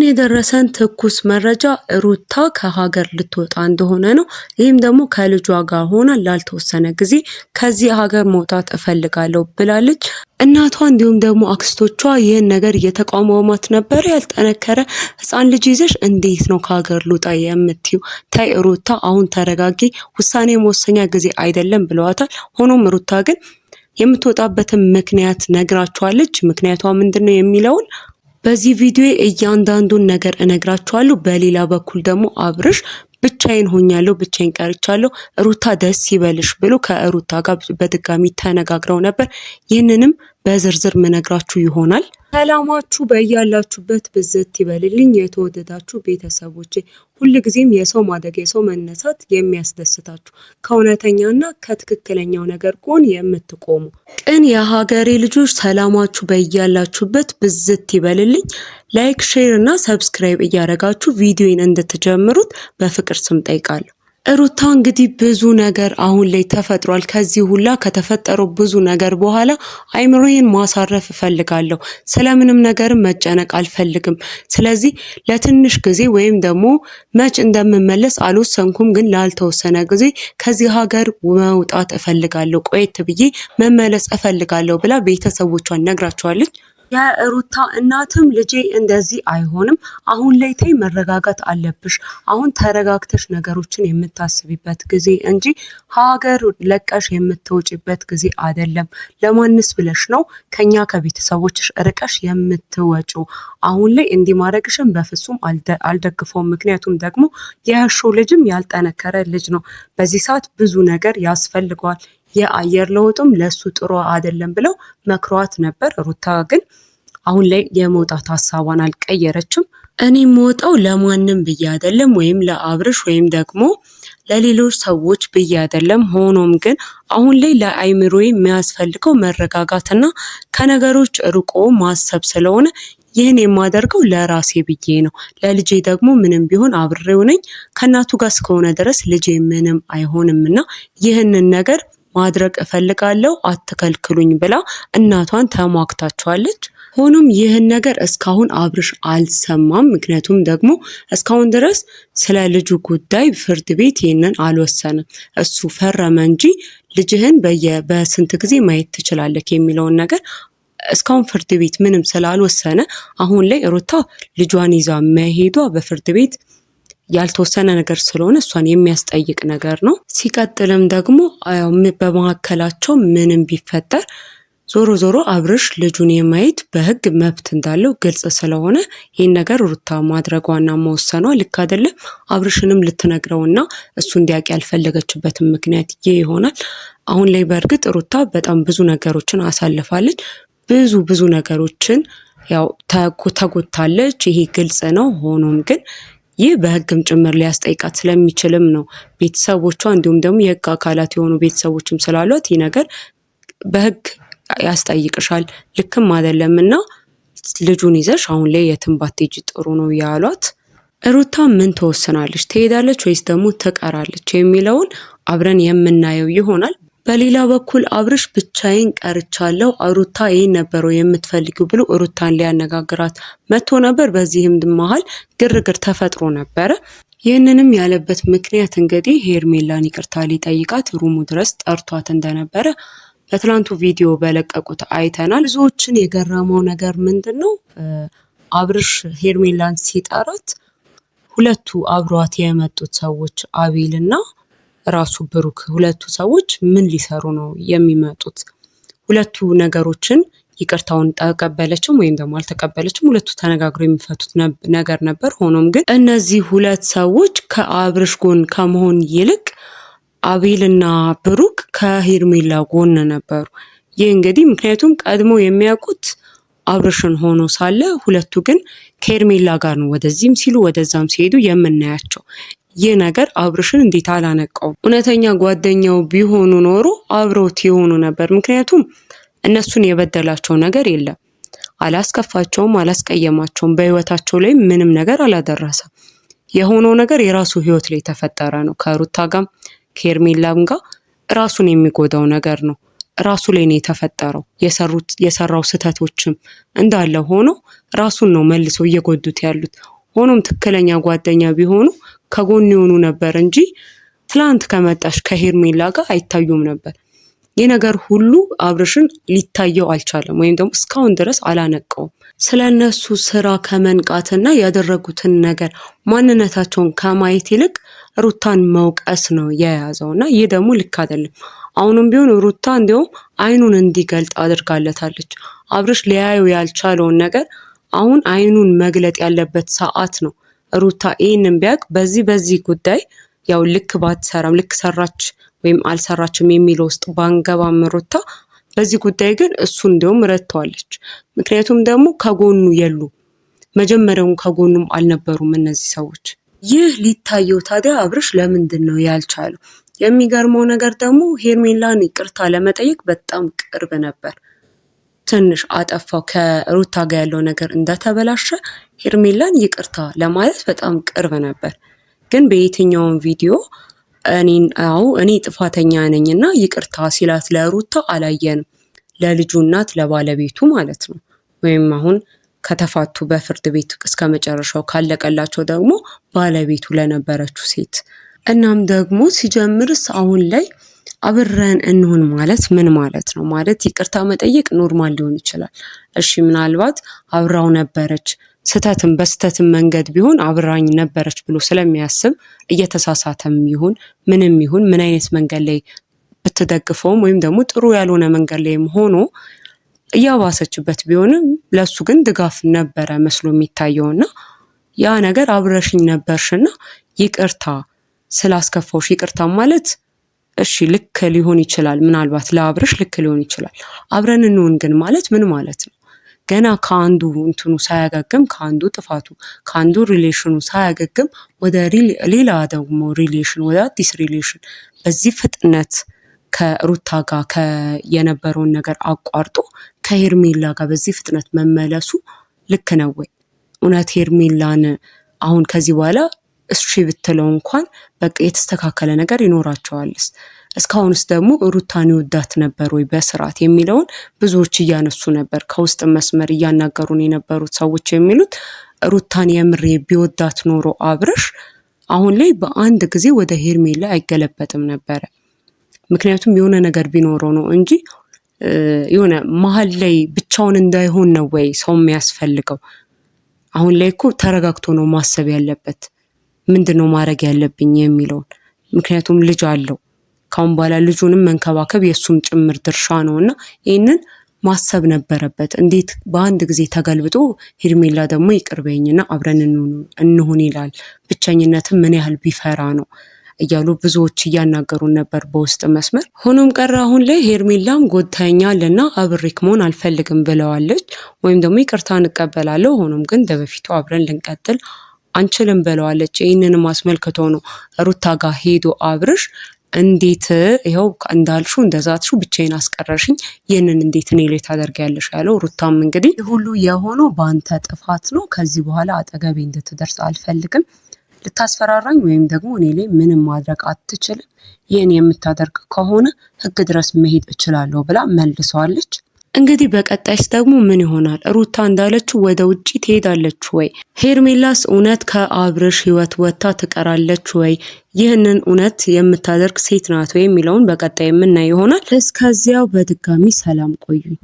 የደረሰን ትኩስ መረጃ ሩታ ከሀገር ልትወጣ እንደሆነ ነው። ይህም ደግሞ ከልጇ ጋር ሆና ላልተወሰነ ጊዜ ከዚህ ሀገር መውጣት እፈልጋለሁ ብላለች። እናቷ እንዲሁም ደግሞ አክስቶቿ ይህን ነገር እየተቃወሟት ነበር። ያልጠነከረ ሕፃን ልጅ ይዘሽ እንዴት ነው ከሀገር ልውጣ የምትዩ? ታይ ሩታ አሁን ተረጋጊ፣ ውሳኔ መወሰኛ ጊዜ አይደለም ብለዋታል። ሆኖም ሩታ ግን የምትወጣበትን ምክንያት ነግራቸዋለች። ምክንያቷ ምንድነው የሚለውን በዚህ ቪዲዮ እያንዳንዱን ነገር እነግራችኋለሁ። በሌላ በኩል ደግሞ አብርሽ ብቻዬን ሆኛለሁ፣ ብቻዬን ቀርቻለሁ፣ ሩታ ደስ ይበልሽ ብሎ ከሩታ ጋር በድጋሚ ተነጋግረው ነበር። ይህንንም በዝርዝር ምነግራችሁ ይሆናል። ሰላማችሁ በያላችሁበት ብዝት ይበልልኝ። የተወደዳችሁ ቤተሰቦቼ ሁልጊዜም የሰው ማደግ የሰው መነሳት የሚያስደስታችሁ ከእውነተኛና ከትክክለኛው ነገር ጎን የምትቆሙ ቅን የሀገሬ ልጆች ሰላማችሁ በያላችሁበት ብዝት ይበልልኝ። ላይክ፣ ሼር እና ሰብስክራይብ እያደረጋችሁ ቪዲዮን እንድትጀምሩት በፍቅር ስም ጠይቃለሁ። ሩታ እንግዲህ ብዙ ነገር አሁን ላይ ተፈጥሯል። ከዚህ ሁላ ከተፈጠረው ብዙ ነገር በኋላ አይምሮዬን ማሳረፍ እፈልጋለሁ። ስለምንም ነገር መጨነቅ አልፈልግም። ስለዚህ ለትንሽ ጊዜ ወይም ደግሞ መች እንደምመለስ አልወሰንኩም፣ ግን ላልተወሰነ ጊዜ ከዚህ ሀገር መውጣት እፈልጋለሁ፣ ቆየት ብዬ መመለስ እፈልጋለሁ ብላ ቤተሰቦቿን ነግራቸዋለች። የሩታ እናትም ልጄ እንደዚህ አይሆንም፣ አሁን ላይ ተይ መረጋጋት አለብሽ፣ አሁን ተረጋግተሽ ነገሮችን የምታስቢበት ጊዜ እንጂ ሀገር ለቀሽ የምትወጪበት ጊዜ አይደለም። ለማንስ ብለሽ ነው ከኛ ከቤተሰቦችሽ ርቀሽ የምትወጪው? አሁን ላይ እንዲህ ማድረግሽን በፍጹም አልደግፈውም። ምክንያቱም ደግሞ የያሽው ልጅም ያልጠነከረ ልጅ ነው። በዚህ ሰዓት ብዙ ነገር ያስፈልገዋል። የአየር ለውጥም ለሱ ጥሩ አይደለም ብለው መክሯት ነበር። ሩታ ግን አሁን ላይ የመውጣት ሀሳቧን አልቀየረችም። እኔ የምወጣው ለማንም ብዬ አይደለም፣ ወይም ለአብርሽ ወይም ደግሞ ለሌሎች ሰዎች ብዬ አይደለም። ሆኖም ግን አሁን ላይ ለአይምሮዬ የሚያስፈልገው መረጋጋትና ከነገሮች ርቆ ማሰብ ስለሆነ ይህን የማደርገው ለራሴ ብዬ ነው። ለልጄ ደግሞ ምንም ቢሆን አብሬው ነኝ። ከእናቱ ጋር እስከሆነ ድረስ ልጄ ምንም አይሆንምና ይህንን ነገር ማድረግ እፈልጋለሁ፣ አትከልክሉኝ ብላ እናቷን ተሟግታቸዋለች። ሆኖም ይህን ነገር እስካሁን አብርሽ አልሰማም። ምክንያቱም ደግሞ እስካሁን ድረስ ስለ ልጁ ጉዳይ ፍርድ ቤት ይህንን አልወሰንም። እሱ ፈረመ እንጂ ልጅህን በስንት ጊዜ ማየት ትችላለህ የሚለውን ነገር እስካሁን ፍርድ ቤት ምንም ስላልወሰነ አሁን ላይ ሩታ ልጇን ይዛ መሄዷ በፍርድ ቤት ያልተወሰነ ነገር ስለሆነ እሷን የሚያስጠይቅ ነገር ነው። ሲቀጥልም ደግሞ በመካከላቸው ምንም ቢፈጠር ዞሮ ዞሮ አብርሽ ልጁን የማየት በሕግ መብት እንዳለው ግልጽ ስለሆነ ይህን ነገር ሩታ ማድረጓና መወሰኗ ልክ አይደለም። አብርሽንም ልትነግረውና እሱ እንዲያውቅ ያልፈለገችበትን ምክንያት ይህ ይሆናል። አሁን ላይ በእርግጥ ሩታ በጣም ብዙ ነገሮችን አሳልፋለች። ብዙ ነገሮችን ያው ተጎድታለች። ይሄ ግልጽ ነው። ሆኖም ግን ይህ በሕግም ጭምር ሊያስጠይቃት ስለሚችልም ነው ቤተሰቦቿ እንዲሁም ደግሞ የሕግ አካላት የሆኑ ቤተሰቦችም ስላሏት ይህ ነገር በሕግ ያስጠይቅሻል፣ ልክም አይደለምና ልጁን ይዘሽ አሁን ላይ የትም ባትሄጂ ጥሩ ነው ያሏት። ሩታ ምን ትወስናለች? ትሄዳለች ወይስ ደግሞ ትቀራለች የሚለውን አብረን የምናየው ይሆናል። በሌላ በኩል አብርሽ ብቻዬን ቀርቻለሁ፣ ሩታ ይሄን ነበረው የምትፈልጊው ብሎ ሩታን ሊያነጋግራት መጥቶ ነበር። በዚህም መሀል ግርግር ተፈጥሮ ነበረ። ይህንንም ያለበት ምክንያት እንግዲህ ሄርሜላን ይቅርታ ሊጠይቃት ሩሙ ድረስ ጠርቷት እንደነበረ በትላንቱ ቪዲዮ በለቀቁት አይተናል። ብዙዎችን የገረመው ነገር ምንድን ነው? አብርሽ ሄርሜላን ሲጠራት ሁለቱ አብሯት የመጡት ሰዎች አቤልና ራሱ ብሩክ፣ ሁለቱ ሰዎች ምን ሊሰሩ ነው የሚመጡት? ሁለቱ ነገሮችን ይቅርታውን ተቀበለችም ወይም ደግሞ አልተቀበለችም፣ ሁለቱ ተነጋግረው የሚፈቱት ነገር ነበር። ሆኖም ግን እነዚህ ሁለት ሰዎች ከአብርሽ ጎን ከመሆን ይልቅ አቤልና ብሩክ ከሄርሜላ ጎን ነበሩ። ይህ እንግዲህ ምክንያቱም ቀድሞ የሚያውቁት አብርሽን ሆኖ ሳለ ሁለቱ ግን ከሄርሜላ ጋር ነው ወደዚህም ሲሉ ወደዛም ሲሄዱ የምናያቸው። ይህ ነገር አብርሽን እንዴት አላነቃውም? እውነተኛ ጓደኛው ቢሆኑ ኖሮ አብረውት የሆኑ ነበር። ምክንያቱም እነሱን የበደላቸው ነገር የለም፣ አላስከፋቸውም፣ አላስቀየማቸውም፣ በህይወታቸው ላይ ምንም ነገር አላደረሰም። የሆነው ነገር የራሱ ህይወት ላይ የተፈጠረ ነው። ከሩታ ጋር ከሄርሜላም ጋር ራሱን የሚጎዳው ነገር ነው። ራሱ ላይ ነው የተፈጠረው። የሰራው ስህተቶችም እንዳለ ሆኖ ራሱን ነው መልሰው እየጎዱት ያሉት። ሆኖም ትክክለኛ ጓደኛ ቢሆኑ ከጎን ይሆኑ ነበር እንጂ ትላንት ከመጣሽ ከሄርሜላ ጋር አይታዩም ነበር። ይህ ነገር ሁሉ አብርሽን ሊታየው አልቻለም፣ ወይም ደግሞ እስካሁን ድረስ አላነቀውም። ስለ እነሱ ስራ ከመንቃትና ያደረጉትን ነገር ማንነታቸውን ከማየት ይልቅ ሩታን መውቀስ ነው የያዘው እና ይህ ደግሞ ልክ አይደለም። አሁንም ቢሆን ሩታ እንዲያውም አይኑን እንዲገልጥ አድርጋለታለች። አብርሽ ሊያየው ያልቻለውን ነገር አሁን አይኑን መግለጥ ያለበት ሰዓት ነው። ሩታ ይህንን ቢያውቅ በዚህ ጉዳይ ያው ልክ ባትሰራም ልክ ሰራች ወይም አልሰራችም የሚለው ውስጥ ባንገባም ሩታ በዚህ ጉዳይ ግን እሱ እንዲያውም ረድተዋለች። ምክንያቱም ደግሞ ከጎኑ የሉ መጀመሪያውን ከጎኑም አልነበሩም እነዚህ ሰዎች። ይህ ሊታየው ታዲያ አብርሽ ለምንድን ነው ያልቻለው? የሚገርመው ነገር ደግሞ ሄርሜላን ይቅርታ ለመጠየቅ በጣም ቅርብ ነበር። ትንሽ አጠፋው ከሩታ ጋር ያለው ነገር እንደተበላሸ ሄርሜላን ይቅርታ ለማለት በጣም ቅርብ ነበር። ግን በየትኛውም ቪዲዮ እኔ ጥፋተኛ ነኝና ይቅርታ ሲላት ለሩታ አላየንም። ለልጁ እናት ለባለቤቱ ማለት ነው። ወይም አሁን ከተፋቱ በፍርድ ቤት እስከ መጨረሻው ካለቀላቸው ደግሞ ባለቤቱ ለነበረችው ሴት። እናም ደግሞ ሲጀምርስ አሁን ላይ አብረን እንሁን ማለት ምን ማለት ነው? ማለት ይቅርታ መጠየቅ ኖርማል ሊሆን ይችላል። እሺ ምናልባት አብራው ነበረች ስተትም በስተትም መንገድ ቢሆን አብራኝ ነበረች ብሎ ስለሚያስብ እየተሳሳተም ይሁን ምንም ይሁን ምን አይነት መንገድ ላይ ብትደግፈውም ወይም ደግሞ ጥሩ ያልሆነ መንገድ ላይም ሆኖ እያባሰችበት ቢሆንም ለሱ ግን ድጋፍ ነበረ መስሎ የሚታየውና ያ ነገር አብረሽኝ ነበርሽና ይቅርታ ስላስከፋውሽ ይቅርታ ማለት እሺ ልክ ሊሆን ይችላል። ምናልባት ለአብርሽ ልክ ሊሆን ይችላል። አብረን እንሁን ግን ማለት ምን ማለት ነው? ገና ከአንዱ እንትኑ ሳያገግም ከአንዱ ጥፋቱ ከአንዱ ሪሌሽኑ ሳያገግም ወደ ሌላ ደግሞ ሪሌሽን ወደ አዲስ ሪሌሽን በዚህ ፍጥነት ከሩታ ጋር የነበረውን ነገር አቋርጦ ከሄርሜላ ጋር በዚህ ፍጥነት መመለሱ ልክ ነው ወይ? እውነት ሄርሜላን አሁን ከዚህ በኋላ እሺ ብትለው እንኳን በቃ የተስተካከለ ነገር ይኖራቸዋልስ? እስካሁንስ ደግሞ ሩታን ይወዳት ነበር ወይ በስርዓት የሚለውን ብዙዎች እያነሱ ነበር። ከውስጥ መስመር እያናገሩን የነበሩት ሰዎች የሚሉት ሩታን የምሬ ቢወዳት ኖሮ አብርሽ አሁን ላይ በአንድ ጊዜ ወደ ሄርሜላ አይገለበጥም ነበረ። ምክንያቱም የሆነ ነገር ቢኖረው ነው እንጂ የሆነ መሀል ላይ ብቻውን እንዳይሆን ነው ወይ ሰው የሚያስፈልገው? አሁን ላይ እኮ ተረጋግቶ ነው ማሰብ ያለበት ምንድነው ማድረግ ያለብኝ የሚለውን። ምክንያቱም ልጅ አለው። ካሁን በኋላ ልጁንም መንከባከብ የሱም ጭምር ድርሻ ነውና ይህንን ማሰብ ነበረበት። እንዴት በአንድ ጊዜ ተገልብጦ ሄርሜላ ደግሞ ይቅርበኝና አብረን እንሁን ይላል? ብቸኝነትም ምን ያህል ቢፈራ ነው እያሉ ብዙዎች እያናገሩን ነበር በውስጥ መስመር። ሆኖም ቀረ አሁን ላይ ሄርሜላም ጎድታኛልና አብሬክ መሆን አልፈልግም ብለዋለች። ወይም ደግሞ ይቅርታ እንቀበላለሁ፣ ሆኖም ግን እንደበፊቱ አብረን ልንቀጥል አንችልም ብለዋለች። ይህንንም አስመልክቶ ነው ሩታ ጋር ሄዶ አብርሽ እንዴት ይኸው እንዳልሹ እንደዛትሹ ብቻዬን አስቀረሽኝ፣ ይህንን እንዴት እኔ ላይ ታደርጊያለሽ ያለው። ሩታም እንግዲህ ሁሉ የሆነው በአንተ ጥፋት ነው፣ ከዚህ በኋላ አጠገቤ እንድትደርስ አልፈልግም፣ ልታስፈራራኝ ወይም ደግሞ እኔ ላይ ምንም ማድረግ አትችልም፣ ይህን የምታደርግ ከሆነ ህግ ድረስ መሄድ እችላለሁ ብላ መልሰዋለች። እንግዲህ በቀጣይስ ደግሞ ምን ይሆናል? ሩታ እንዳለችው ወደ ውጪ ትሄዳለች ወይ? ሄርሜላስ እውነት ከአብርሽ ህይወት ወጥታ ትቀራለች ወይ? ይህንን እውነት የምታደርግ ሴት ናት ወይ የሚለውን በቀጣይ የምናይ ይሆናል። እስከዚያው በድጋሚ ሰላም ቆዩኝ።